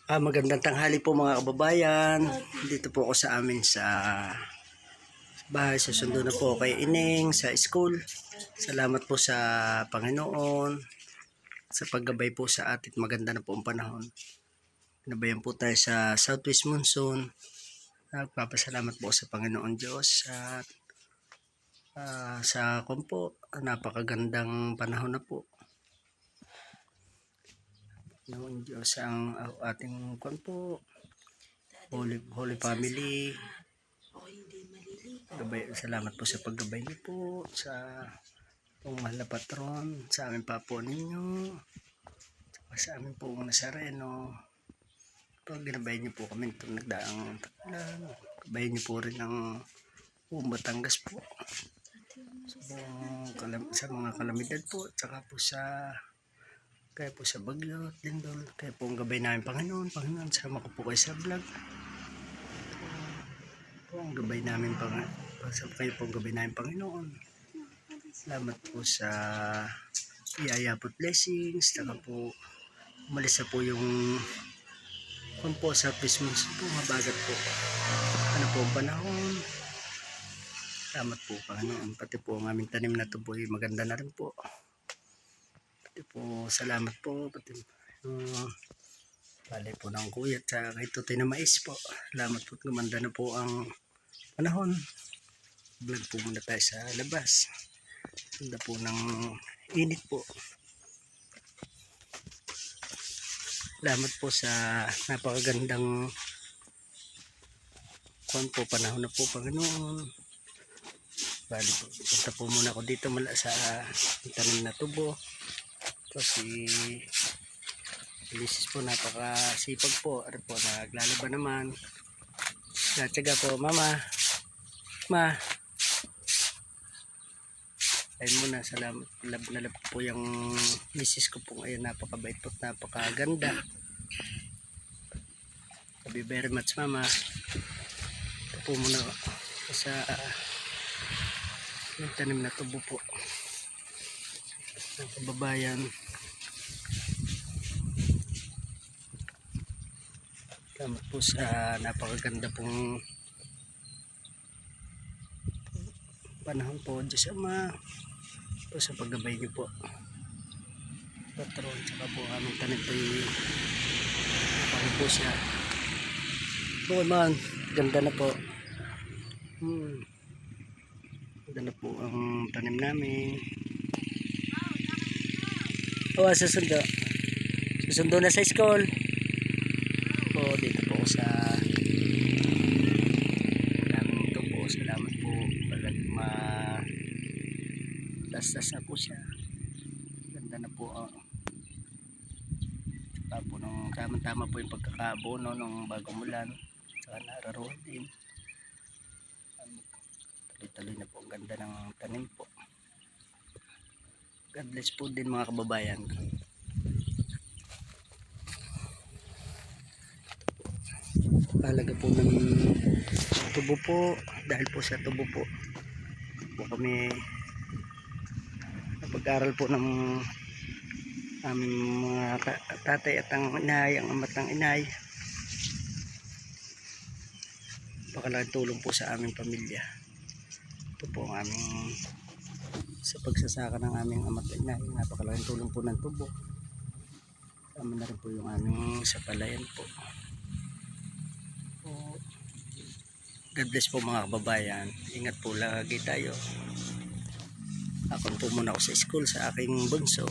Magandang tanghali po mga kababayan. Dito po ako sa amin sa bahay. Susundo na po kay Ining sa school. Salamat po sa Panginoon sa paggabay po sa atin. Maganda na po ang panahon. Nabayan po tayo sa Southwest Monsoon. Nagpapasalamat po sa Panginoon Diyos at sa kumpo. Napakagandang panahon na po. Noon Diyos ang ating kumpo. Holy Family. Gabay, salamat po sa paggabay niyo po sa pong mahal na patron, sa amin pa po ninyo, sa amin po Nazareno. Pag ginabay niyo po kami itong nagdaang tagulan, gabayin niyo po rin ang buong Batangas po sa mga kalamidad po, tsaka po sa kaya po sa Bagyo, Lindol, kaya po ang gabay namin Panginoon, sama ko po kayo sa vlog. Po ang gabay namin kayo po ang gabay namin Panginoon. Salamat po sa iyaya po blessings, saka po umalis na po yung po sa Christmas po, mabagat po. Ano po ang panahon? Salamat po Panginoon, pati po ang aming tanim na ito po maganda na rin po. Pati po salamat po, pati bali po ng kuya at kay Tutoy na mais po. Salamat po, gumanda na po ang panahon. Vlog po muna tayo sa labas. Ganda po ng init po. Salamat po sa napakagandang panahon na po Panginoon. Bali po, punta po muna ako dito mula sa tanim na tubo. Kasi Lisis po napakasipag po. Ano po, naglalaban naman. Natsaga po, mama. Ay muna, salamat. Nalab po yung misis ko po ngayon. Napakabait po, napakaganda. Sabi very much mama. Ito po muna sa yung tanim na tubo po ng kababayan. Salamat po sa napakaganda pong panahon po. Diyos Ama po sa paggabay niyo po patron, saka po aming tanim po pang po siya po man, ganda na po. Ganda na po ang tanim namin. Susundo na sa school po. Dito po sa namin ito po. Salamat po balag lastas na po siya. Ganda na po saka po nung tama po yung pagkakabono nung bagong ulan, saka nararoon din. Tuloy-tuloy na po ang ganda ng tanim po. God bless po din mga kababayan. Halaga po ng tubo po, dahil po sa tubo po kami napag-aral po ng aming mga tatay at ang inay, ang amat ng inay. Napakalaking tulong po sa aming pamilya. Ito po ang aming sa pagsasaka ng aming amat at inay. Napakalaking tulong po ng tubo. Tama na rin po yung aming sapalayan po. God bless po mga kababayan. Ingat po lagi tayo. Ako po muna ako sa school sa aking bunso.